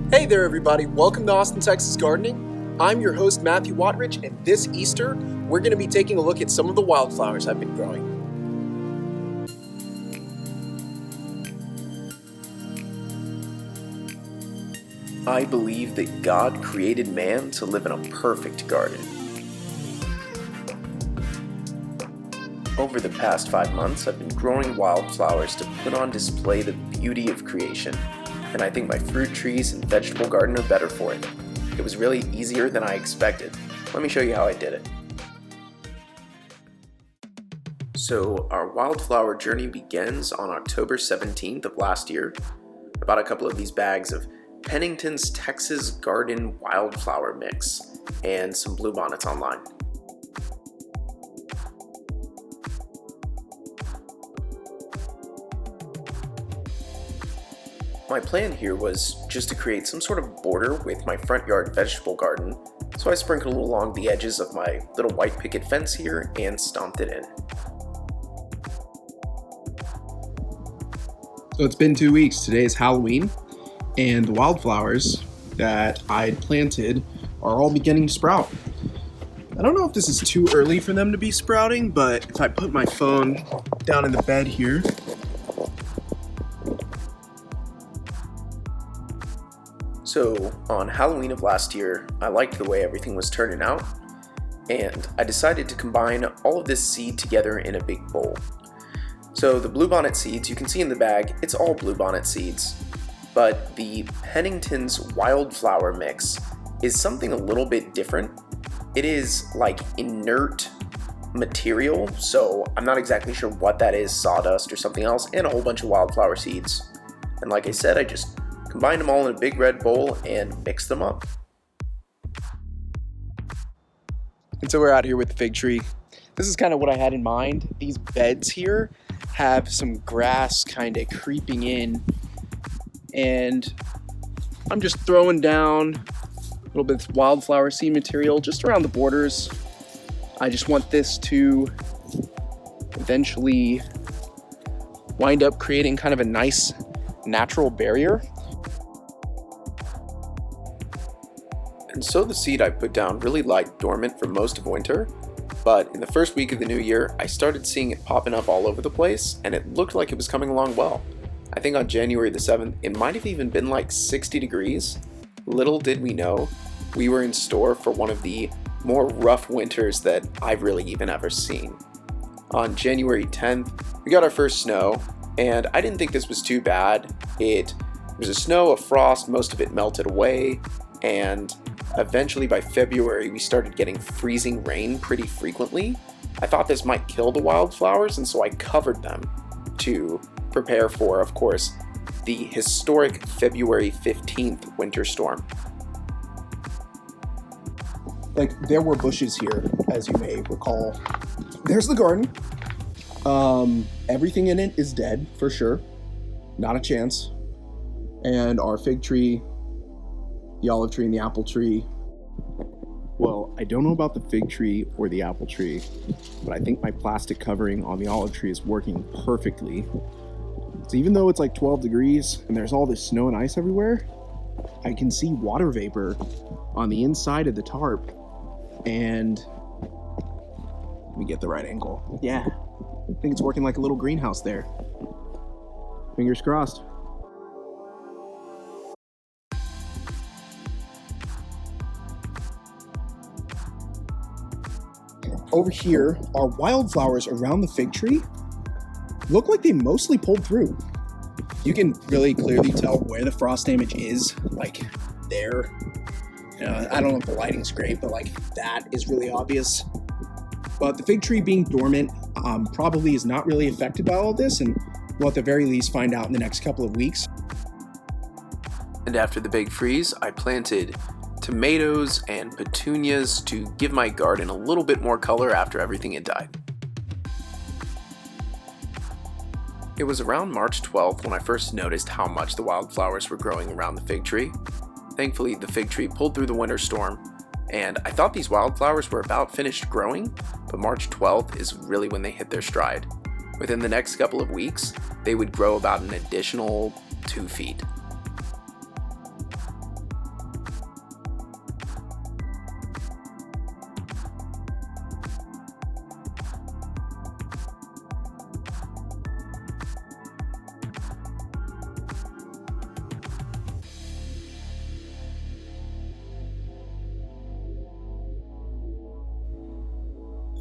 Hey there everybody, welcome to Austin, Texas Gardening. I'm your host Matthew Wattrich, and this Easter we're going to be taking a look at some of the wildflowers I've been growing. I believe that God created man to live in a perfect garden. Over the past 5 months, I've been growing wildflowers to put on display the beauty of creation, and I think my fruit trees and vegetable garden are better for it. It was really easier than I expected. Let me show you how I did it. So our wildflower journey begins on October 17th of last year. I bought a couple of these bags of Pennington's Texas Garden Wildflower Mix and some bluebonnets online. My plan here was just to create some sort of border with my front yard vegetable garden, so I sprinkled along the edges of my little white picket fence here and stomped it in. So it's been 2 weeks. Today is Halloween, and the wildflowers that I'd planted are all beginning to sprout. I don't know if this is too early for them to be sprouting, but if I put my phone down in the bed here, So on Halloween of last year, I liked the way everything was turning out, and I decided to combine all of this seed together in a big bowl. So the bluebonnet seeds, you can see in the bag, it's all bluebonnet seeds, but the Pennington's Wildflower Mix is something a little bit different. It is like inert material, so I'm not exactly sure what that is, sawdust or something else, and a whole bunch of wildflower seeds. And like I said, I just combine them all in a big red bowl and mix them up. and so we're out here with the fig tree. This is kind of what I had in mind. These beds here have some grass kind of creeping in, and I'm just throwing down a little bit of wildflower seed material just around the borders. I just want this to eventually wind up creating kind of a nice natural barrier. And so the seed I put down really lied dormant for most of winter, but in the first week of the new year, I started seeing it popping up all over the place, and it looked like it was coming along well. I think on January the 7th, it might have even been like 60 degrees. Little did we know, we were in store for one of the more rough winters that I've really even ever seen. On January 10th, we got our first snow, and I didn't think this was too bad. It was a snow, a frost, most of it melted away, and eventually by February we started getting freezing rain pretty frequently. I thought this might kill the wildflowers, and so I covered them to prepare for, of course, the historic February 15th winter storm. Like, there were bushes here, as you may recall. There's the garden. Everything in it is dead, for sure. Not a chance. And our fig tree, the olive tree, and the apple tree. Well, I don't know about the fig tree or the apple tree, but I think my plastic covering on the olive tree is working perfectly. So even though it's like 12 degrees and there's all this snow and ice everywhere, I can see water vapor on the inside of the tarp. And let me get the right angle. Yeah, I think it's working like a little greenhouse there. Fingers crossed. Over here, our wildflowers around the fig tree look like they mostly pulled through. You can really clearly tell where the frost damage is, like there. I don't know if the lighting's great, but like that is really obvious. But the fig tree being dormant probably is not really affected by all of this, and we'll at the very least find out in the next couple of weeks. And after the big freeze, I planted tomatoes and petunias to give my garden a little bit more color after everything had died. It was around March 12th when I first noticed how much the wildflowers were growing around the fig tree. Thankfully, the fig tree pulled through the winter storm, and I thought these wildflowers were about finished growing, but March 12th is really when they hit their stride. Within the next couple of weeks, they would grow about an additional 2 feet.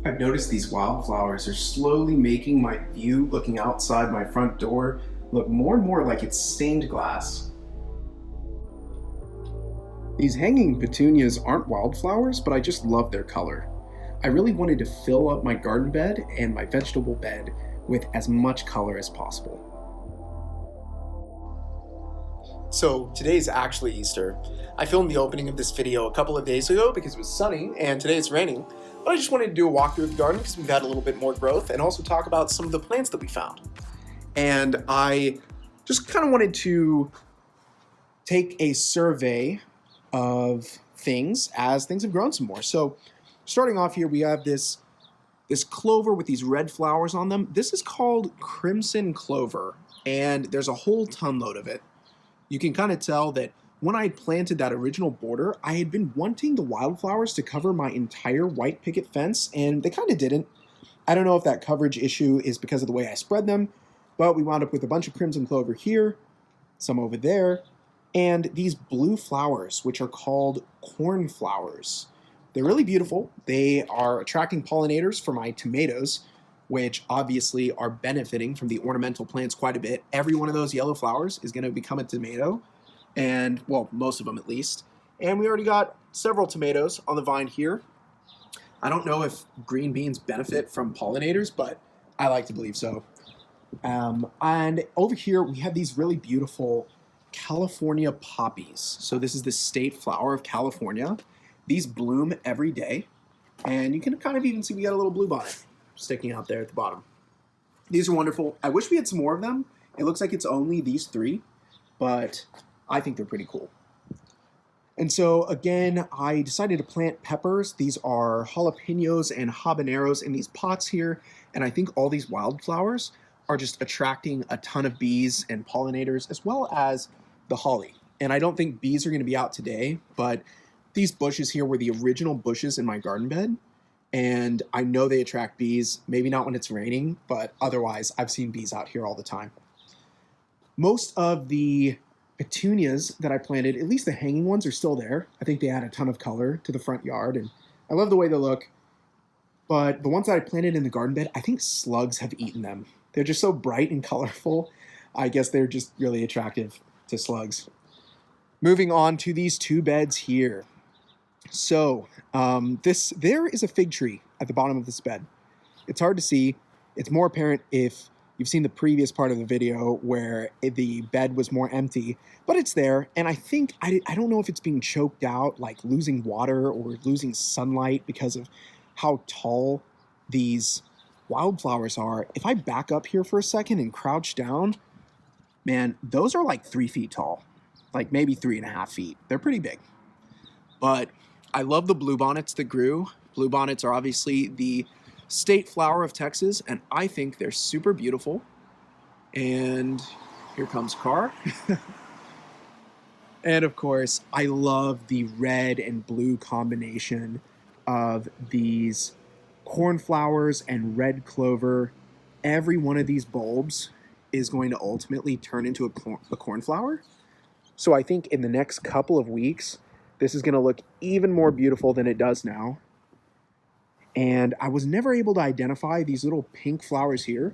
I've noticed these wildflowers are slowly making my view looking outside my front door look more and more like it's stained glass. These hanging petunias aren't wildflowers, but I just love their color. I really wanted to fill up my garden bed and my vegetable bed with as much color as possible. So today's actually Easter. I filmed the opening of this video a couple of days ago because it was sunny and today it's raining. But I just wanted to do a walkthrough of the garden because we've had a little bit more growth and also talk about some of the plants that we found. And I just kind of wanted to take a survey of things as things have grown some more. So starting off here, we have this clover with these red flowers on them. This is called crimson clover, and there's a whole ton load of it. You can kind of tell that when I planted that original border, I had been wanting the wildflowers to cover my entire white picket fence, and they kind of didn't. I don't know if that coverage issue is because of the way I spread them, but we wound up with a bunch of crimson clover here, some over there, and these blue flowers, which are called cornflowers. They're really beautiful. They are attracting pollinators for my tomatoes, which obviously are benefiting from the ornamental plants quite a bit. Every one of those yellow flowers is going to become a tomato, and, well, most of them at least. And we already got several tomatoes on the vine here. I don't know if green beans benefit from pollinators, but I like to believe so. And over here, we have these really beautiful California poppies. So this is the state flower of California. These bloom every day, and you can kind of even see we got a little bluebonnet sticking out there at the bottom. These are wonderful. I wish we had some more of them. It looks like it's only these three, but I think they're pretty cool. And so again, I decided to plant peppers. These are jalapenos and habaneros in these pots here, and I think all these wildflowers are just attracting a ton of bees and pollinators, as well as the holly. And I don't think bees are going to be out today, but these bushes here were the original bushes in my garden bed, and I know they attract bees, maybe not when it's raining, but otherwise I've seen bees out here all the time. Most of the petunias that I planted, at least the hanging ones, are still there. I think they add a ton of color to the front yard, and I love the way they look. But the ones that I planted in the garden bed, I think slugs have eaten them. They're just so bright and colorful. I guess they're just really attractive to slugs. Moving on to these two beds here. So there is a fig tree at the bottom of this bed. It's hard to see. It's more apparent if you've seen the previous part of the video where the bed was more empty, but it's there. And I think, I don't know if it's being choked out, like losing water or losing sunlight because of how tall these wildflowers are. If I back up here for a second and crouch down, man, those are like 3 feet tall, like maybe 3.5 feet. They're pretty big. But I love the bluebonnets that grew. Bluebonnets are obviously the state flower of Texas, and I think they're super beautiful. And here comes a car. And of course, I love the red and blue combination of these cornflowers and red clover. Every one of these bulbs is going to ultimately turn into a cornflower. So I think in the next couple of weeks, this is going to look even more beautiful than it does now. And I was never able to identify these little pink flowers here.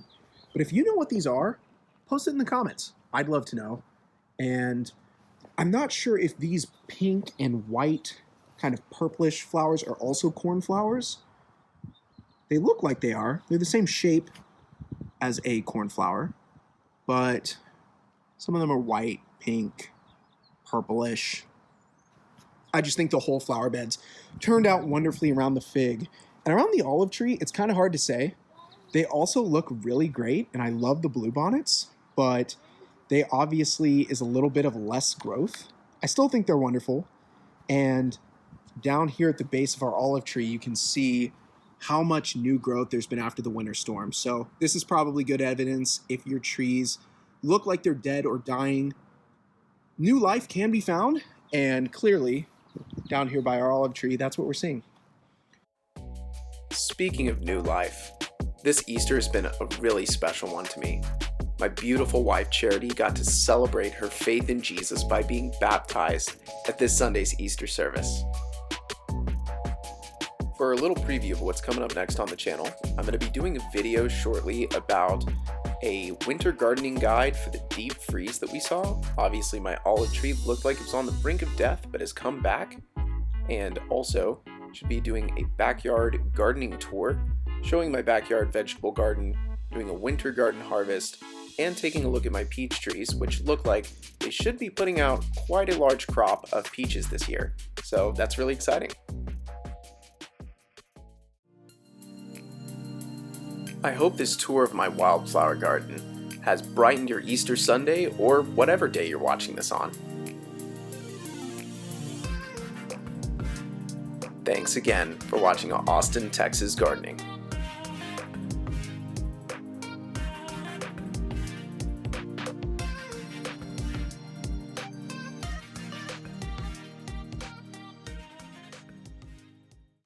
But if you know what these are, post it in the comments. I'd love to know. And I'm not sure if these pink and white kind of purplish flowers are also cornflowers. They look like they are. They're the same shape as a cornflower. But some of them are white, pink, purplish. I just think the whole flower beds turned out wonderfully around the fig. And around the olive tree, it's kind of hard to say. They also look really great, and I love the bluebonnets, but they obviously is a little bit of less growth. I still think they're wonderful. And down here at the base of our olive tree, you can see how much new growth there's been after the winter storm. So this is probably good evidence if your trees look like they're dead or dying. New life can be found, and clearly, down here by our olive tree, that's what we're seeing. Speaking of new life, this Easter has been a really special one to me. My beautiful wife Charity got to celebrate her faith in Jesus by being baptized at this Sunday's Easter service. for a little preview of what's coming up next on the channel, I'm going to be doing a video shortly about a winter gardening guide for the deep freeze that we saw. Obviously my olive tree looked like it was on the brink of death but has come back, and also should be doing a backyard gardening tour, showing my backyard vegetable garden, doing a winter garden harvest, and taking a look at my peach trees, which look like they should be putting out quite a large crop of peaches this year. So that's really exciting. I hope this tour of my wildflower garden has brightened your Easter Sunday or whatever day you're watching this on. Thanks again for watching Austin, Texas gardening.